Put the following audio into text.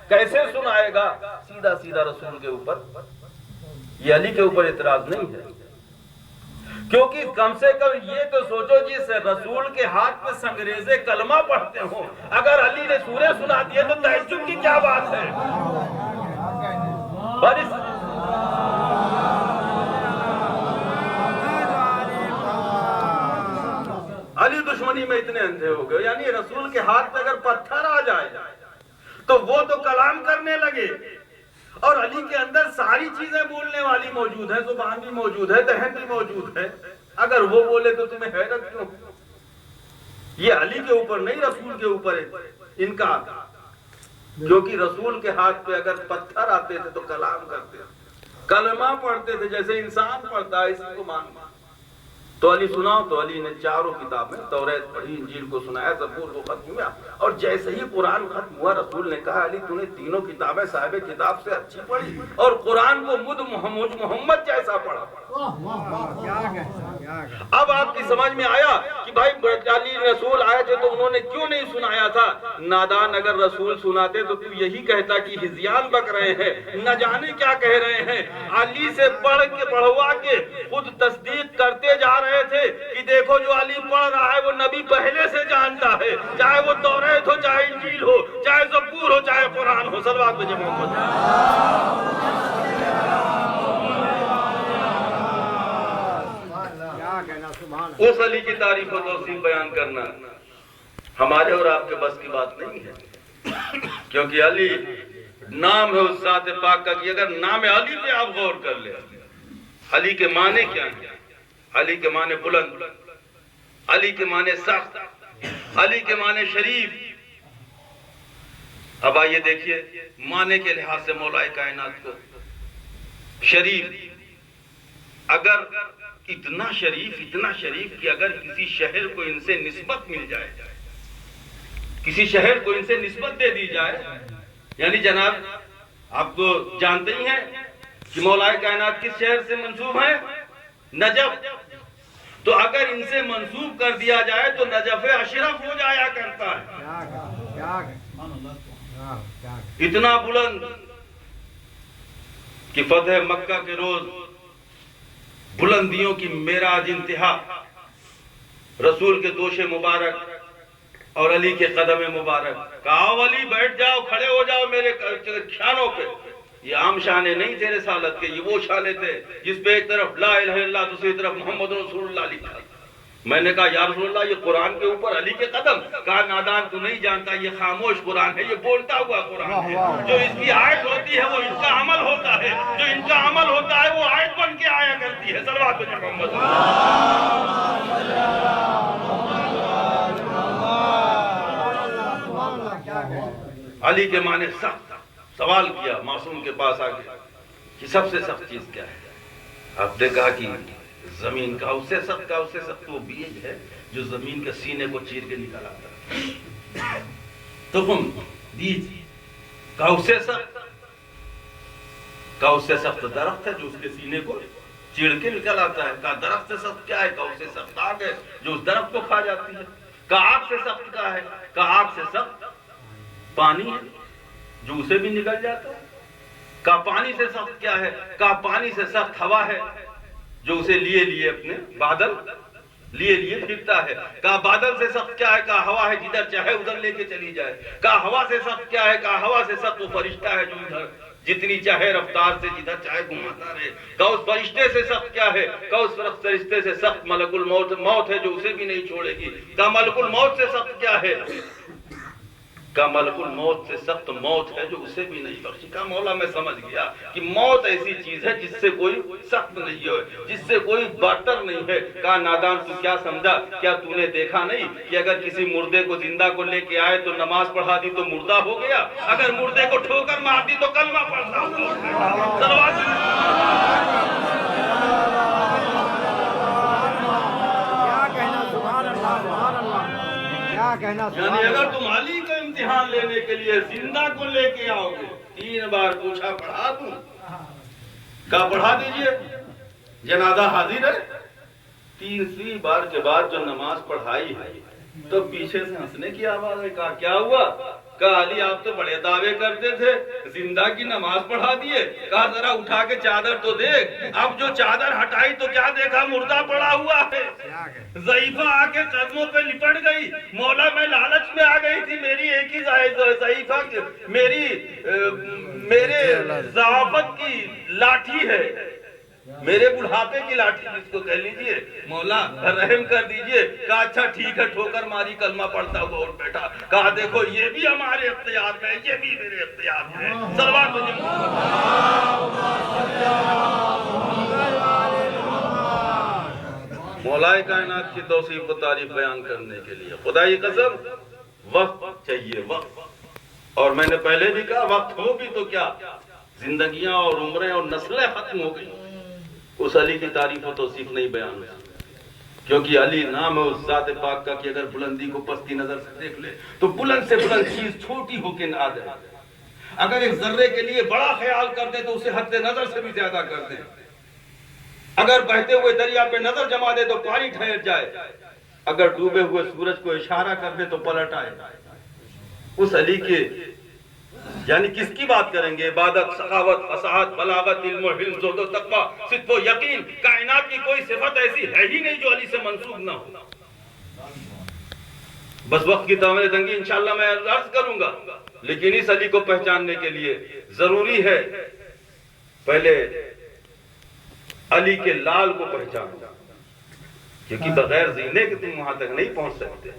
کیسے سنائے گا؟ سیدھا سیدھا رسول کے اوپر، یہ علی کے اوپر اعتراض نہیں ہے، کیونکہ کم سے کم یہ تو سوچو جس رسول کے ہاتھ میں سنگریزے کلمہ پڑھتے ہوں، اگر علی نے سورہ سنا دیے تو تعجب کی کیا بات ہے؟ علی دشمنی میں اتنے اندھے ہو گئے، یعنی رسول کے ہاتھ میں اگر پتھر آ جائے تو وہ تو کلام کرنے لگے، اور علی کے اندر ساری چیزیں بولنے والی موجود ہیں، زبان بھی موجود ہے، دہن بھی موجود ہے، اگر وہ بولے تو تمہیں حیرت کیوں؟ یہ علی کے اوپر نہیں، رسول کے اوپر ہے ان کا، کیونکہ رسول کے ہاتھ پہ اگر پتھر آتے تھے تو کلام کرتے تھے، کلمہ پڑھتے تھے جیسے انسان پڑھتا ہے، اسی کو ماننا۔ تو علی سناؤ، تو علی نے چاروں کتابیں، توریت پڑھی، انجیل کو سنایا، زبور کو ختم کیا، اور جیسے ہی قرآن ختم ہوا رسول نے کہا علی تو نے تینوں کتابیں صاحب کتاب سے اچھی پڑھی اور قرآن کو مد محمد جیسا پڑھا۔ اب آپ کی سمجھ میں آیا کہ بھائی علی رسول آئے تھے تو انہوں نے کیوں نہیں سنایا تھا؟ نادان اگر رسول سناتے تو تو یہی کہتا کہ ہزیان بک رہے ہیں، نہ جانے کیا کہہ رہے ہیں۔ علی سے پڑھوا کے خود تصدیق کرتے جا رہے تھے کہ دیکھو جو علی پڑھ رہا ہے وہ نبی پہلے سے جانتا ہے، چاہے وہ توریت ہو، چاہے انجیل ہو، چاہے زبور ہو، چاہے قرآن ہو۔ صلوات بھیجے محمد۔ اس علی کی تعریف و توصیف بیان کرنا ہمارے اور آپ کے بس کی بات نہیں ہے، کیونکہ علی نام ہے اس ذات پاک کا کہ اگر نام علی پہ آپ غور کر لیں، علی کے معنی کیا ہیں؟ علی کے معنی بلند، علی کے معنی سخت، علی کے معنی شریف۔ اب آئیے دیکھیے معنی کے لحاظ سے مولا کائنات کو شریف، اگر اتنا شریف کہ اگر کسی شہر کو ان سے نسبت مل جائے، کسی شہر کو ان سے نسبت دے دی جائے، یعنی جناب آپ تو جانتے ہی ہیں کہ مولا کائنات کس شہر سے منسوب ہے؟ نجف۔ تو اگر ان سے منسوب کر دیا جائے تو نجف اشرف ہو جایا کرتا ہے، اتنا بلند کہ فتح مکہ کے روز بلندیوں کی معراج انتہا، رسول کے دوش مبارک اور علی کے قدم مبارک، کہا علی بیٹھ جاؤ، کھڑے ہو جاؤ میرے شانوں پہ۔ یہ عام شانے نہیں تھے رسالت کے، یہ وہ شانے تھے جس پہ ایک طرف لا الہ الا اللہ، دوسری طرف محمد رسول اللہ لکھا۔ میں نے کہا یا رسول اللہ یہ قرآن کے اوپر علی کے قدم، کہا نادان تو نہیں جانتا یہ خاموش قرآن ہے، یہ بولتا ہوا قرآن ہے، جو اس کی آیت ہوتی ہے وہ ان کا عمل ہوتا ہے، جو ان کا عمل ہوتا ہے وہ آیت بن کے آیا کرتی ہے۔ صلوات بھیجے محمد۔ علی کے معنی سخت، سوال کیا معصوم کے پاس آ کے کہ سب سے سخت چیز کیا ہے؟ آپ نے کہا کہ زمین کا، اس سے سخت وہ بیج ہے جو زمین کے سینے کو چیر کے نکل آتا ہے، تخم بیج کا اس سے سخت درخت ہے جو اس کے سینے کو چیر کے نکل آتا ہے۔ کہا درخت سے سخت کیا ہے؟ کہا اس سے سخت آگ ہے جو اس درخت کو کھا جاتی ہے۔ کہا آگ سے سخت کیا ہے؟ کہا آگ سے سخت پانی ہے جو اسے بھی نکل جاتا ہے۔ کہا پانی سے سخت کیا ہے؟ کہا پانی سے سخت ہوا ہے جو اسے لیے اپنے بادل لیے پھرتا ہے۔ کہا بادل سے سخت کیا ہے؟ کہا ہوا ہے جدھر چاہے ادھر لے کے چلی جائے۔ کہا ہوا سے سخت کیا ہے؟ کہا ہوا سے سخت وہ فرشتہ ہے جو ادھر جتنی چاہے رفتار سے جدھر چاہے گھماتا رہے۔ کہا اس فرشتے سے سخت کیا ہے؟ کہا اس فرشتے سے سخت ملک الموت ہے جو اسے بھی نہیں چھوڑے گی۔ کہا ملک الموت سے سخت کیا ہے؟ کہا ملک الموت سے سخت موت ہے جو اسے بھی نہیں بخشی۔ کہا مولا میں سمجھ گیا کہ موت ایسی چیز ہے جس سے کوئی سخت نہیں ہے، جس سے کوئی برتر نہیں ہے۔ کہا نادان تو کیا سمجھا؟ کیا تو نے دیکھا نہیں کہ اگر کسی مردے کو زندہ کو لے کے آئے تو نماز پڑھا دی تو مردہ ہو گیا، اگر مردے کو ٹھوکر مار دی تو کلمہ پڑھتا یعنی اگر تم علی کا امتحان لینے کے لیے زندہ کو لے کے آؤ گے، 3 بار پوچھا پڑھا دوں، کہا پڑھا دیجئے، جنازہ حاضر ہے۔ 3 بار کے بعد جو نماز پڑھائی ہے تو پیچھے سے ہنسنے کی آواز ہے۔ کہا کیا ہوا؟ کہا علی آپ تو بڑے دعوے کرتے تھے، زندہ کی نماز پڑھا دیے. کہا ذرا اٹھا کے چادر تو دیکھ. اب جو چادر ہٹائی تو کیا دیکھا؟ مردہ پڑا ہوا ہے. ضعیفہ آ کے قدموں پہ لپٹ گئی. مولا میں لالچ میں آ گئی تھی، میری ایک ہی ضعیفہ میرے ضعافت کی لاٹھی ہے، میرے بڑھاپے کی لاٹھی جس کو کہہ لیجئے، مولا رحم کر دیجئے. کہا اچھا ٹھیک ہے، ٹھوکر ماری، کلمہ پڑھتا ہوا اور بیٹھا. کہا دیکھو یہ بھی ہمارے اختیار میں ہے، یہ بھی میرے اختیار میں ہے. صلوات مولا کائنات کی توصیف و تعریف بیان کرنے کے لیے خدائی قسم وقت چاہیے، وقت. اور میں نے پہلے بھی کہا وقت ہو بھی تو کیا، زندگیاں اور عمریں اور نسلیں ختم ہو گئی، اس علی کی تعریف و توصیف نہیں بیان ہوئی. کیونکہ علی نام ہے اس ذات پاک کا کہ اگر بلندی کو پستی نظر سے دیکھ لے تو بلند سے بلند چیز چھوٹی ہو کے نہ جائے. اگر ایک ذرے کے لیے بڑا خیال کر دے تو اسے حد نظر سے بھی زیادہ کر دے. اگر بہتے ہوئے دریا پہ نظر جما دے تو پانی ٹھہر جائے. اگر ڈوبے ہوئے سورج کو اشارہ کر دے تو پلٹ آئے. اس علی کے یعنی کس کی بات کریں گے؟ عبادت، سخاوت، فصاحت، بلاغت، علم و حلم، زہد و تقوی، صدق و یقین. کائنات کی کوئی صفت ایسی ہے ہی نہیں جو علی سے منسوب نہ ہو. بس وقت کی تاویل تنگی انشاءاللہ میں عرض کروں گا، لیکن اس علی کو پہچاننے کے لیے ضروری ہے پہلے علی کے لال کو پہچانو، کیونکہ بغیر زینے کے تم وہاں تک نہیں پہنچ سکتے.